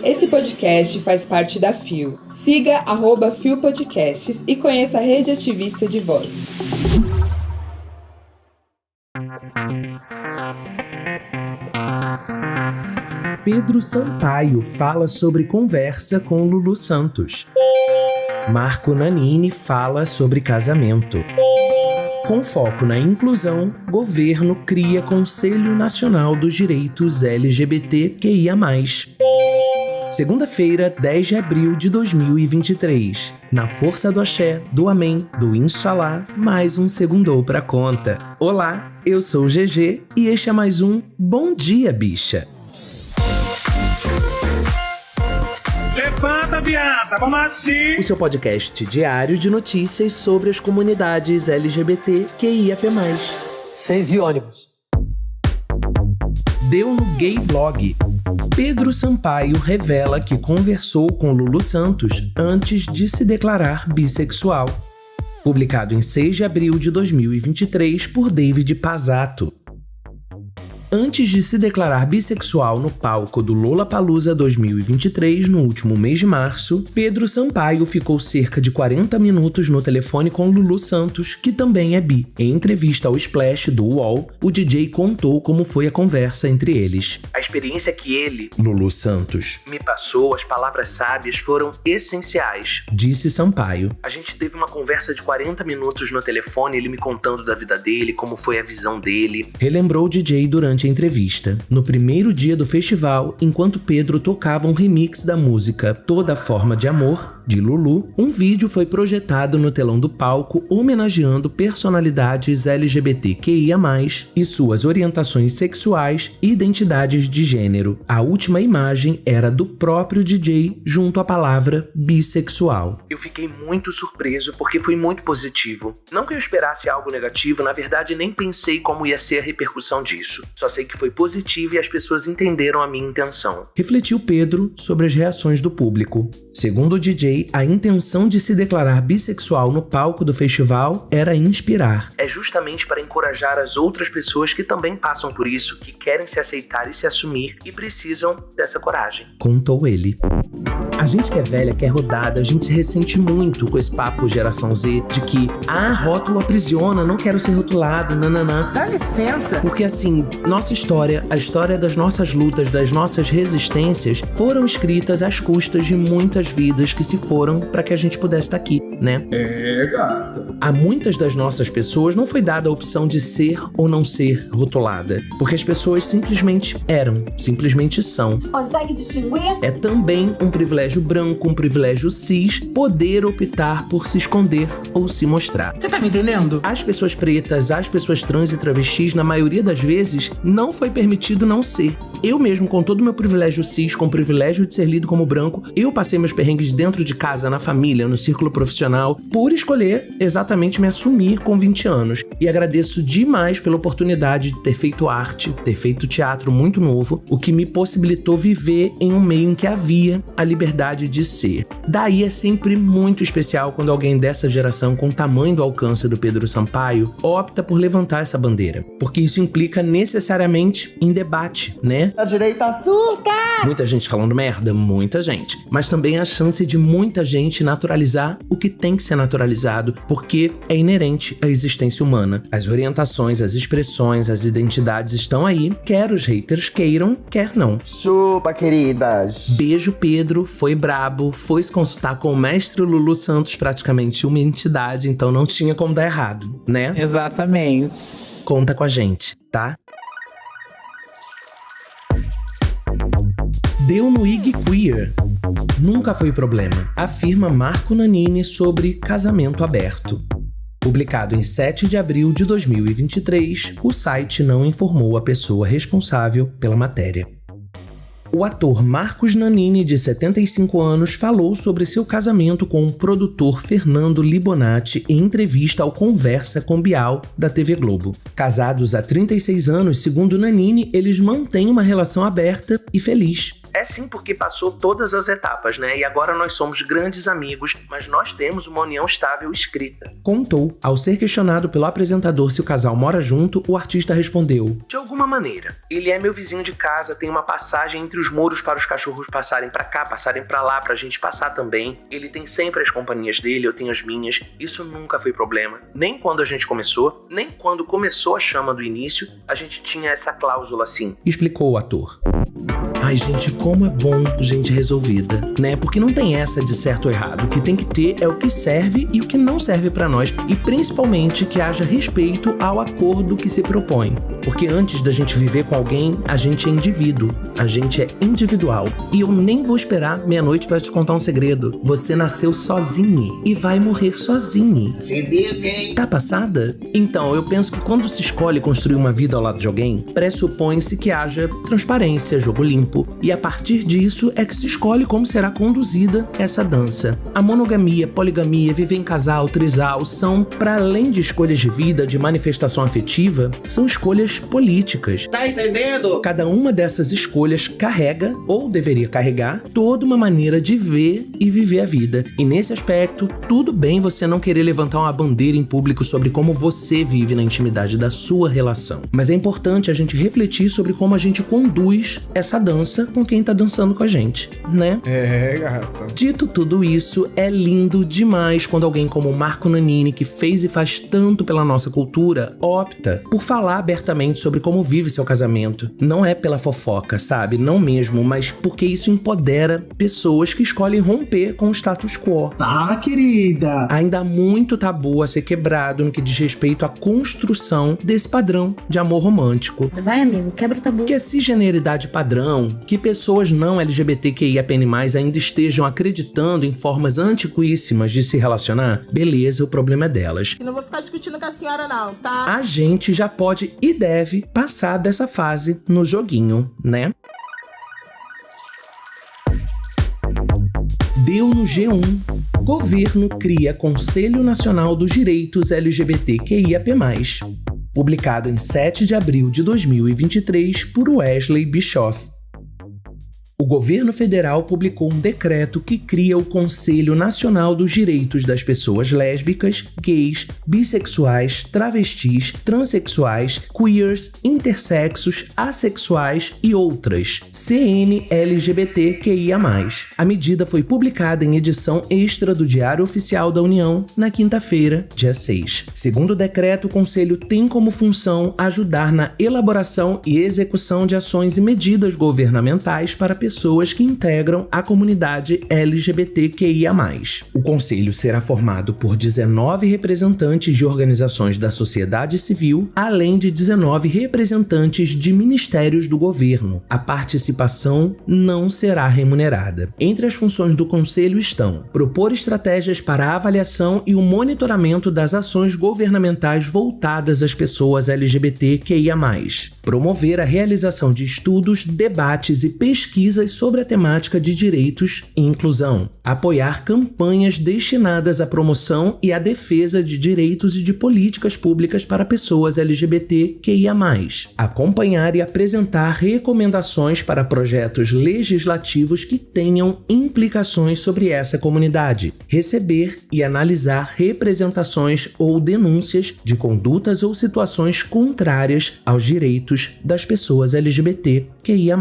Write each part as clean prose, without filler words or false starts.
Esse podcast faz parte da FIO. Siga @FIO Podcasts e conheça a rede ativista de vozes. Pedro Sampaio fala sobre conversa com Lulu Santos. Marco Nanini fala sobre casamento. Com foco na inclusão, governo cria Conselho Nacional dos Direitos LGBTQIA+. Segunda-feira, 10 de abril de 2023. Na força do axé, do amém, do inxalá, mais um segundou pra conta. Olá, eu sou o GG e este é mais um Bom Dia, Bicha. Levanta, viada, vamos assim! O seu podcast diário de notícias sobre as comunidades LGBTQIAP+. 6 e ônibus. Deu no Gay Blog. Pedro Sampaio revela que conversou com Lulu Santos antes de se declarar bissexual. Publicado em 6 de abril de 2023 por David Pazzato. Antes de se declarar bissexual no palco do Lollapalooza 2023, no último mês de março, Pedro Sampaio ficou cerca de 40 minutos no telefone com Lulu Santos, que também é bi. Em entrevista ao Splash do UOL, o DJ contou como foi a conversa entre eles. A experiência que ele, Lulu Santos, me passou, as palavras sábias foram essenciais, disse Sampaio. A gente teve uma conversa de 40 minutos no telefone, ele me contando da vida dele, como foi a visão dele. Relembrou o DJ durante a entrevista. No primeiro dia do festival, enquanto Pedro tocava um remix da música Toda Forma de Amor, de Lulu, um vídeo foi projetado no telão do palco homenageando personalidades LGBTQIA+, e suas orientações sexuais e identidades de gênero. A última imagem era do próprio DJ junto à palavra bissexual. Eu fiquei muito surpreso porque foi muito positivo. Não que eu esperasse algo negativo, na verdade nem pensei como ia ser a repercussão disso. Só sei que foi positivo e as pessoas entenderam a minha intenção. Refletiu Pedro sobre as reações do público. Segundo o DJ, a intenção de se declarar bissexual no palco do festival era inspirar. É justamente para encorajar as outras pessoas que também passam por isso, que querem se aceitar e se assumir e precisam dessa coragem, contou ele. A gente que é velha, que é rodada, a gente se ressente muito com esse papo geração Z de que, rótulo aprisiona, não quero ser rotulado, nananã. Dá licença! Porque assim, nossa história, a história das nossas lutas, das nossas resistências, foram escritas às custas de muitas vidas que se foram para que a gente pudesse estar aqui, né? É, gata. A muitas das nossas pessoas não foi dada a opção de ser ou não ser rotulada, porque as pessoas simplesmente eram, simplesmente são. Consegue distinguir? É também um privilégio branco, um privilégio cis, poder optar por se esconder ou se mostrar. Você tá me entendendo? As pessoas pretas, as pessoas trans e travestis, na maioria das vezes, não foi permitido não ser. Eu mesmo, com todo o meu privilégio cis, com o privilégio de ser lido como branco, eu passei meus perrengues dentro de casa, na família, no círculo profissional, por escolher exatamente me assumir com 20 anos. E agradeço demais pela oportunidade de ter feito arte, ter feito teatro muito novo, o que me possibilitou viver em um meio em que havia a liberdade de ser. Daí é sempre muito especial quando alguém dessa geração, com o tamanho do alcance do Pedro Sampaio, opta por levantar essa bandeira. Porque isso implica necessariamente em debate, né? A direita surta! Muita gente falando merda, muita gente. Mas também a chance de muita gente naturalizar o que tem que ser naturalizado, porque é inerente à existência humana. As orientações, as expressões, as identidades estão aí, quer os haters queiram, quer não. Chupa, queridas! Beijo, Pedro, foi brabo, foi se consultar com o mestre Lulu Santos, praticamente uma entidade, então não tinha como dar errado, né? Exatamente. Conta com a gente, tá? Deu no IG Queer. Nunca foi problema, afirma Marco Nanini sobre casamento aberto. Publicado em 7 de abril de 2023, o site não informou a pessoa responsável pela matéria. O ator Marcos Nanini, de 75 anos, falou sobre seu casamento com o produtor Fernando Libonati em entrevista ao Conversa com Bial, da TV Globo. Casados há 36 anos, segundo Nanini, eles mantêm uma relação aberta e feliz. É sim, porque passou todas as etapas, né? E agora nós somos grandes amigos, mas nós temos uma união estável escrita. Contou. Ao ser questionado pelo apresentador se o casal mora junto, o artista respondeu: de alguma maneira. Ele é meu vizinho de casa, tem uma passagem entre os muros para os cachorros passarem pra cá, passarem pra lá, pra gente passar também. Ele tem sempre as companhias dele, eu tenho as minhas. Isso nunca foi problema. Nem quando a gente começou, nem quando começou a chama do início, a gente tinha essa cláusula assim. Explicou o ator. Ai, gente, como é bom gente resolvida, né? Porque não tem essa de certo ou errado. O que tem que ter é o que serve e o que não serve pra nós. E principalmente que haja respeito ao acordo que se propõe. Porque antes da gente viver com alguém, a gente é indivíduo. A gente é individual. E eu nem vou esperar meia-noite pra te contar um segredo. Você nasceu sozinho e vai morrer sozinho. Se liga, hein? Tá passada? Então, eu penso que quando se escolhe construir uma vida ao lado de alguém, pressupõe-se que haja transparência, jogo limpo. E a partir disso é que se escolhe como será conduzida essa dança. A monogamia, poligamia, viver em casal, trisal são, para além de escolhas de vida, de manifestação afetiva, são escolhas políticas. Tá entendendo? Cada uma dessas escolhas carrega, ou deveria carregar, toda uma maneira de ver e viver a vida. E nesse aspecto, tudo bem você não querer levantar uma bandeira em público sobre como você vive na intimidade da sua relação. Mas é importante a gente refletir sobre como a gente conduz essa dança com quem tá dançando com a gente, né? É, gata. Dito tudo isso, é lindo demais quando alguém como o Marco Nanini, que fez e faz tanto pela nossa cultura, opta por falar abertamente sobre como vive seu casamento. Não é pela fofoca, sabe? Não mesmo, mas porque isso empodera pessoas que escolhem romper com o status quo. Tá, querida. Ainda há muito tabu a ser quebrado no que diz respeito à construção desse padrão de amor romântico. Vai, amigo, quebra o tabu. Que a cisgeneridade padrão, que pessoas não LGBTQIAPN+, ainda estejam acreditando em formas antiquíssimas de se relacionar, beleza, o problema é delas. E não vou ficar discutindo com a senhora não, tá? A gente já pode e deve passar dessa fase no joguinho, né? Deu no G1. Governo cria Conselho Nacional dos Direitos LGBTQIAP+. Publicado em 7 de abril de 2023 por Wesley Bischoff. O governo federal publicou um decreto que cria o Conselho Nacional dos Direitos das Pessoas Lésbicas, Gays, Bissexuais, Travestis, Transsexuais, Queers, Intersexos, Assexuais e outras, CNLGBTQIA+. A medida foi publicada em edição extra do Diário Oficial da União na quinta-feira, dia 6. Segundo o decreto, o Conselho tem como função ajudar na elaboração e execução de ações e medidas governamentais para pessoas que integram a comunidade LGBTQIA+. O Conselho será formado por 19 representantes de organizações da sociedade civil, além de 19 representantes de ministérios do governo. A participação não será remunerada. Entre as funções do Conselho estão propor estratégias para a avaliação e o monitoramento das ações governamentais voltadas às pessoas LGBTQIA+, promover a realização de estudos, debates e pesquisas sobre a temática de direitos e inclusão, apoiar campanhas destinadas à promoção e à defesa de direitos e de políticas públicas para pessoas LGBTQIA+, acompanhar e apresentar recomendações para projetos legislativos que tenham implicações sobre essa comunidade, receber e analisar representações ou denúncias de condutas ou situações contrárias aos direitos das pessoas LGBTQIA+.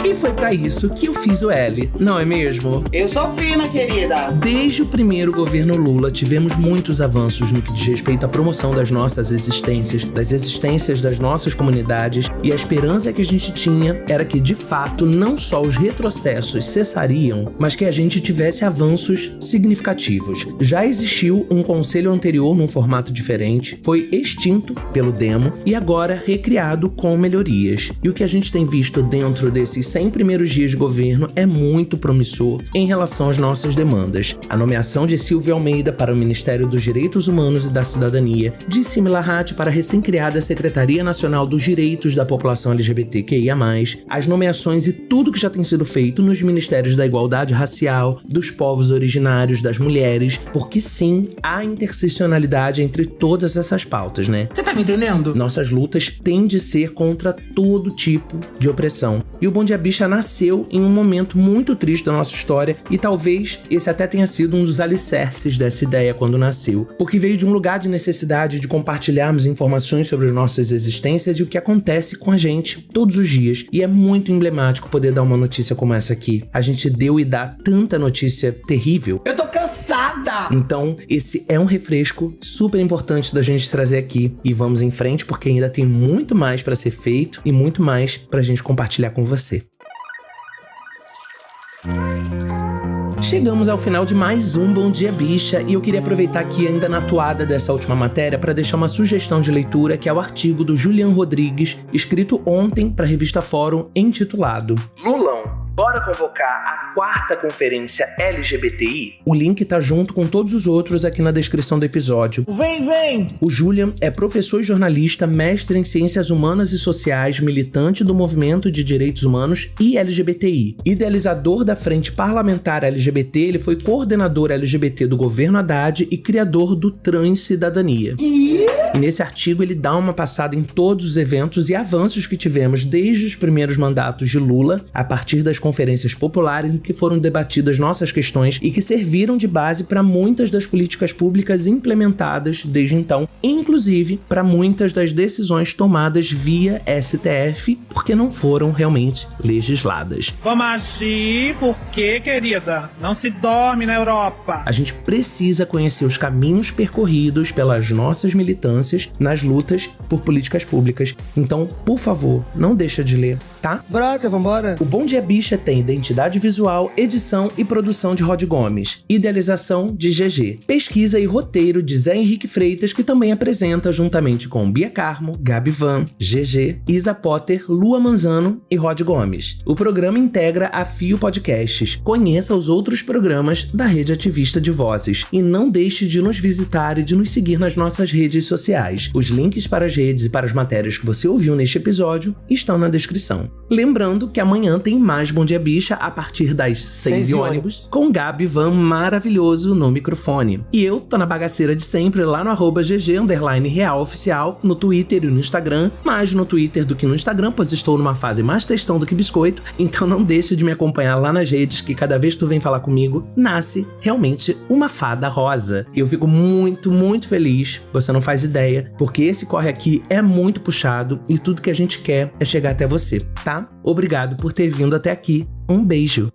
E foi pra isso que eu fiz o L, não é mesmo? Eu sou fina, querida. Desde o primeiro governo Lula, tivemos muitos avanços no que diz respeito à promoção das nossas existências, das existências das nossas comunidades, e a esperança que a gente tinha era que, de fato, não só os retrocessos cessariam, mas que a gente tivesse avanços significativos. Já existiu um conselho anterior num formato diferente, foi extinto pelo Demo e agora recriado com melhorias. E o que a gente tem visto dentro desses 100 primeiros dias de governo é muito promissor em relação às nossas demandas. A nomeação de Silvia Almeida para o Ministério dos Direitos Humanos e da Cidadania, de Simi Larrat para a recém-criada Secretaria Nacional dos Direitos da população LGBTQIA+, as nomeações e tudo que já tem sido feito nos Ministérios da Igualdade Racial, dos povos originários, das mulheres, porque sim, há interseccionalidade entre todas essas pautas, né? Você tá me entendendo? Nossas lutas têm de ser contra todo tipo de opressão. E o Bom Dia Bicha nasceu em um momento muito triste da nossa história e talvez esse até tenha sido um dos alicerces dessa ideia quando nasceu, porque veio de um lugar de necessidade de compartilharmos informações sobre as nossas existências e o que acontece com a gente todos os dias. E é muito emblemático poder dar uma notícia como essa aqui. A gente deu e dá tanta notícia terrível. Eu tô cansada! Então, esse é um refresco super importante da gente trazer aqui. E vamos em frente, porque ainda tem muito mais pra ser feito e muito mais pra gente compartilhar com você. Chegamos ao final de mais um Bom Dia Bicha e eu queria aproveitar aqui ainda na toada dessa última matéria para deixar uma sugestão de leitura, que é o artigo do Julian Rodrigues, escrito ontem para a revista Fórum, intitulado Lulão, bora convocar a 4ª Conferência LGBTI? O link tá junto com todos os outros aqui na descrição do episódio. Vem! O Julian é professor e jornalista, mestre em Ciências Humanas e Sociais, militante do movimento de direitos humanos e LGBTI. Idealizador da Frente Parlamentar LGBT, ele foi coordenador LGBT do governo Haddad e criador do Transcidadania. E nesse artigo ele dá uma passada em todos os eventos e avanços que tivemos desde os primeiros mandatos de Lula, a partir das conferências populares em que foram debatidas nossas questões e que serviram de base para muitas das políticas públicas implementadas desde então, inclusive para muitas das decisões tomadas via STF, porque não foram realmente legisladas. Vamos agir porque, querida, não se dorme na Europa. A gente precisa conhecer os caminhos percorridos pelas nossas militâncias nas lutas por políticas públicas. Então, por favor, não deixa de ler, tá? Brota, vambora! O Bom Dia Bicha tem identidade visual, edição e produção de Rod Gomes, idealização de GG, pesquisa e roteiro de Zé Henrique Freitas, que também apresenta juntamente com Bia Carmo, Gabi Van, GG, Isa Potter, Lua Manzano e Rod Gomes. O programa integra a Fio Podcasts. Conheça os outros programas da Rede Ativista de Vozes e não deixe de nos visitar e de nos seguir nas nossas redes sociais. Os links para as redes e para as matérias que você ouviu neste episódio estão na descrição. Lembrando que amanhã tem mais Bom Dia Bicha a partir das 6 e ônibus, com Gabi Van maravilhoso no microfone. E eu tô na bagaceira de sempre lá no @GG_RealOficial, no Twitter e no Instagram, mais no Twitter do que no Instagram, pois estou numa fase mais textão do que biscoito, então não deixe de me acompanhar lá nas redes, que cada vez que tu vem falar comigo, nasce realmente uma fada rosa. E eu fico muito, muito feliz, você não faz ideia, porque esse corre aqui é muito puxado e tudo que a gente quer é chegar até você, tá? Obrigado por ter vindo até aqui. Um beijo!